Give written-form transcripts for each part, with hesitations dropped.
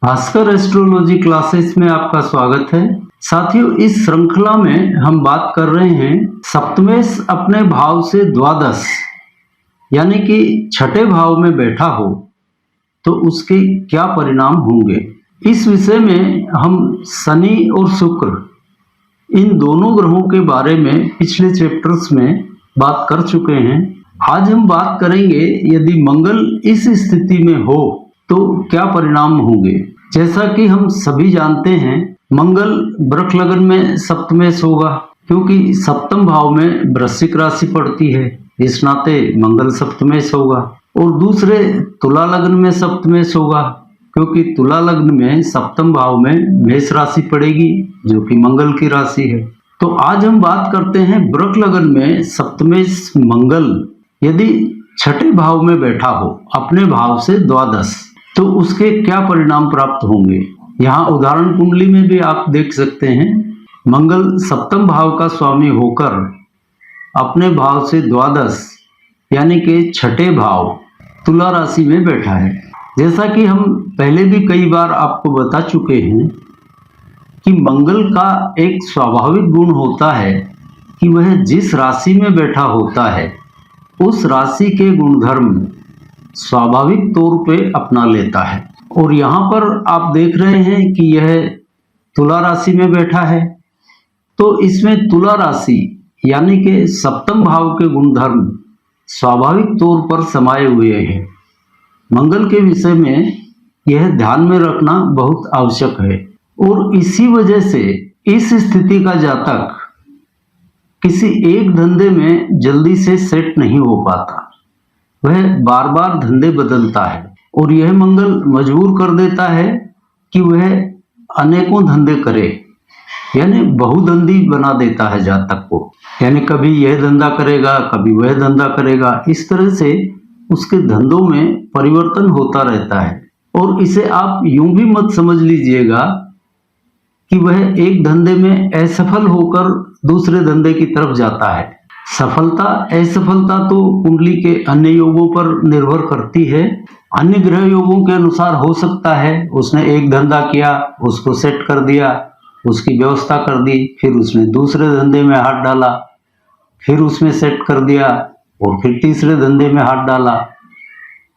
Bhaskar astrology classes में आपका स्वागत है। साथियों, इस श्रृंखला में हम बात कर रहे हैं सप्तमेश अपने भाव से द्वादश यानी कि छठे भाव में बैठा हो तो उसके क्या परिणाम होंगे। इस विषय में हम शनि और शुक्र इन दोनों ग्रहों के बारे में पिछले चैप्टर्स में बात कर चुके हैं। आज हम बात करेंगे यदि मंगल इस स्थिति में हो तो क्या परिणाम होंगे। जैसा कि हम सभी जानते हैं, मंगल वृष लग्न में सप्तमेश होगा क्योंकि सप्तम भाव में वृश्चिक राशि पड़ती है, इस नाते मंगल सप्तमेश होगा। और दूसरे तुला लग्न में सप्तमेश होगा क्योंकि तुला लग्न में सप्तम भाव में मेष राशि पड़ेगी जो कि मंगल की राशि है। तो आज हम बात करते हैं वृष लग्न में सप्तमेश मंगल यदि छठे भाव में बैठा हो अपने भाव से द्वादश तो उसके क्या परिणाम प्राप्त होंगे। यहाँ उदाहरण कुंडली में भी आप देख सकते हैं, मंगल सप्तम भाव का स्वामी होकर अपने भाव से द्वादश यानी कि छठे भाव तुला राशि में बैठा है। जैसा कि हम पहले भी कई बार आपको बता चुके हैं कि मंगल का एक स्वाभाविक गुण होता है कि वह जिस राशि में बैठा होता है उस राशि के गुणधर्म स्वाभाविक तौर पे अपना लेता है। और यहाँ पर आप देख रहे हैं कि यह तुला राशि में बैठा है, तो इसमें तुला राशि यानी कि सप्तम भाव के गुणधर्म स्वाभाविक तौर पर समाये हुए हैं। मंगल के विषय में यह ध्यान में रखना बहुत आवश्यक है। और इसी वजह से इस स्थिति का जातक किसी एक धंधे में जल्दी से सेट नहीं हो पाता, वह बार बार धंधे बदलता है और यह मंगल मजबूर कर देता है कि वह अनेकों धंधे करे, यानी बहुधंधी बना देता है जातक को। यानी कभी यह धंधा करेगा कभी वह धंधा करेगा, इस तरह से उसके धंधों में परिवर्तन होता रहता है। और इसे आप यूं भी मत समझ लीजिएगा कि वह एक धंधे में असफल होकर दूसरे धंधे की तरफ जाता है। सफलता असफलता तो कुंडली के अन्य योगों पर निर्भर करती है। अन्य ग्रह योगों के अनुसार हो सकता है उसने एक धंधा किया, उसको सेट कर दिया, उसकी व्यवस्था कर दी, फिर उसने दूसरे धंधे में हाथ डाला, फिर उसमें सेट कर दिया और फिर तीसरे धंधे में हाथ डाला।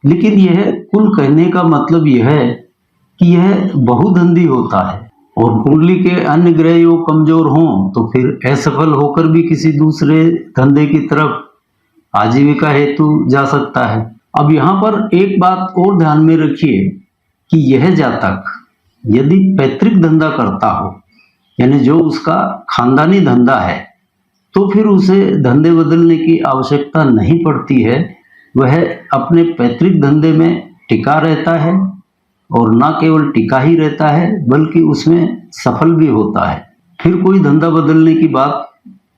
लेकिन यह कुल कहने का मतलब यह है कि यह बहुधंधी होता है और कुंडली के अन्य ग्रह योग कमजोर हों तो फिर असफल होकर भी किसी दूसरे धंधे की तरफ आजीविका हेतु जा सकता है। अब यहाँ पर एक बात और ध्यान में रखिए कि यह जातक यदि पैतृक धंधा करता हो यानी जो उसका खानदानी धंधा है तो फिर उसे धंधे बदलने की आवश्यकता नहीं पड़ती है। वह अपने पैतृक धंधे में टिका रहता है और न केवल टिका ही रहता है बल्कि उसमें सफल भी होता है। फिर कोई धंधा बदलने की बात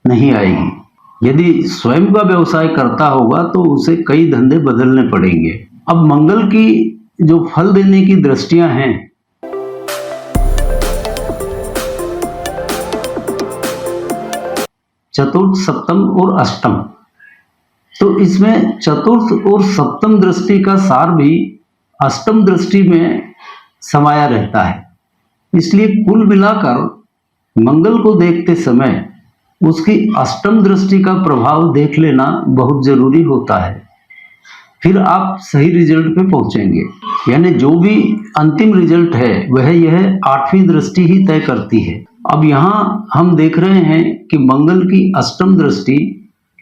नहीं आएगी। यदि स्वयं का व्यवसाय करता होगा तो उसे कई धंधे बदलने पड़ेंगे। अब मंगल की जो फल देने की दृष्टियां हैं, चतुर्थ सप्तम और अष्टम, तो इसमें चतुर्थ और सप्तम दृष्टि का सार भी अष्टम दृष्टि में समाया रहता है। इसलिए कुल मिलाकर मंगल को देखते समय उसकी अष्टम दृष्टि का प्रभाव देख लेना बहुत जरूरी होता है, फिर आप सही रिजल्ट पे पहुंचेंगे। यानी जो भी अंतिम रिजल्ट है वह यह आठवीं दृष्टि ही तय करती है। अब यहाँ हम देख रहे हैं कि मंगल की अष्टम दृष्टि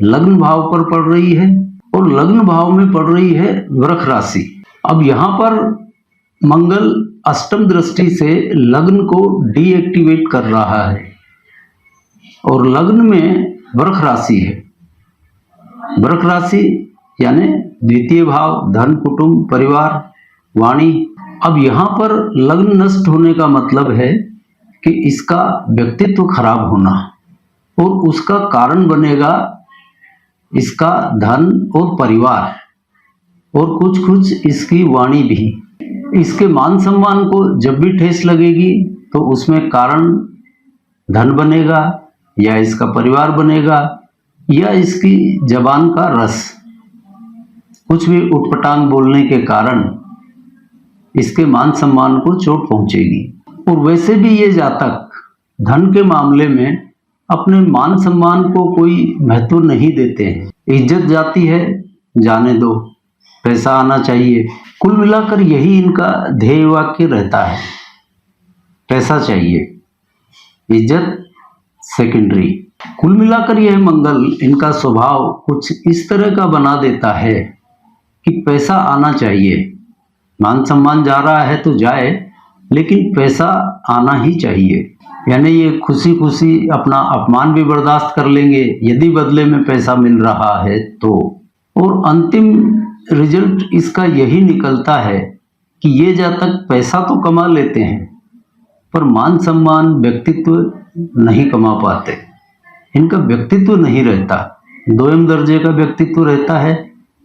लग्न भाव पर पड़ रही है और लग्न भाव में पड़ रही है वृष राशि। अब यहाँ पर मंगल अष्टम दृष्टि से लग्न को डीएक्टिवेट कर रहा है और लग्न में वृष राशि है। वृष राशि यानी द्वितीय भाव, धन, कुटुंब, परिवार, वाणी। अब यहाँ पर लग्न नष्ट होने का मतलब है कि इसका व्यक्तित्व खराब होना और उसका कारण बनेगा इसका धन और परिवार और कुछ कुछ इसकी वाणी भी। इसके मान सम्मान को जब भी ठेस लगेगी तो उसमें कारण धन बनेगा या इसका परिवार बनेगा या इसकी जबान का रस। कुछ भी उटपटांग बोलने के कारण इसके मान सम्मान को चोट पहुंचेगी। और वैसे भी ये जातक धन के मामले में अपने मान सम्मान को कोई महत्व नहीं देते हैं। इज्जत जाती है, जाने दो, पैसा आना चाहिए। कुल मिलाकर यही इनका ध्येय वाक्य रहता है, पैसा चाहिए, इज्जत सेकेंडरी। कुल मिलाकर यह मंगल इनका स्वभाव कुछ इस तरह का बना देता है कि पैसा आना चाहिए। मान सम्मान जा रहा है तो जाए, लेकिन पैसा आना ही चाहिए। यानी ये खुशी खुशी अपना अपमान भी बर्दाश्त कर लेंगे यदि बदले में पैसा मिल रहा है तो। और अंतिम रिजल्ट इसका यही निकलता है कि ये जातक पैसा तो कमा लेते हैं पर मान सम्मान, व्यक्तित्व नहीं कमा पाते। इनका व्यक्तित्व नहीं रहता, दोयम दर्जे का व्यक्तित्व रहता है,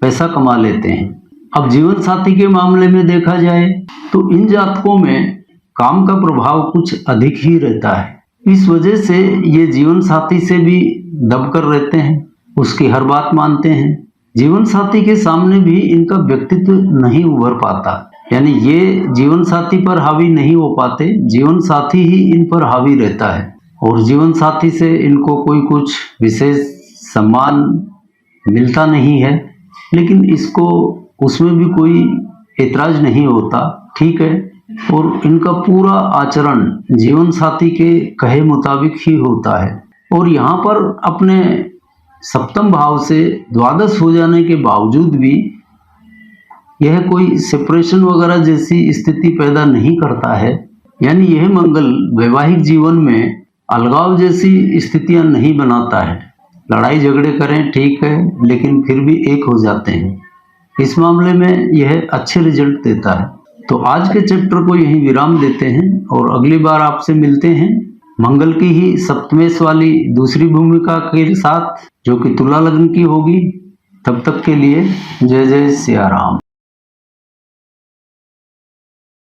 पैसा कमा लेते हैं। अब जीवन साथी के मामले में देखा जाए तो इन जातकों में काम का प्रभाव कुछ अधिक ही रहता है। इस वजह से ये जीवन साथी से भी दबकर रहते हैं, उसकी हर बात मानते हैं। जीवन साथी के सामने भी इनका व्यक्तित्व नहीं उभर पाता, यानी ये जीवन साथी पर हावी नहीं हो पाते, जीवन साथी ही इन पर हावी रहता है। और जीवन साथी से इनको कोई कुछ विशेष सम्मान मिलता नहीं है, लेकिन इसको उसमें भी कोई ऐतराज नहीं होता, ठीक है। और इनका पूरा आचरण जीवन साथी के कहे मुताबिक ही होता है। और यहाँ पर अपने सप्तम भाव से द्वादश हो जाने के बावजूद भी यह कोई सेपरेशन वगैरह जैसी स्थिति पैदा नहीं करता है। यानी यह मंगल वैवाहिक जीवन में अलगाव जैसी स्थितियां नहीं बनाता है। लड़ाई झगड़े करें ठीक है, लेकिन फिर भी एक हो जाते हैं। इस मामले में यह अच्छे रिजल्ट देता है। तो आज के चैप्टर को यहीं विराम देते हैं और अगली बार आपसे मिलते हैं मंगल की ही सप्तमेश वाली दूसरी भूमिका के साथ, जो कि तुला लग्न की होगी। तब तक के लिए जय जय सिया राम।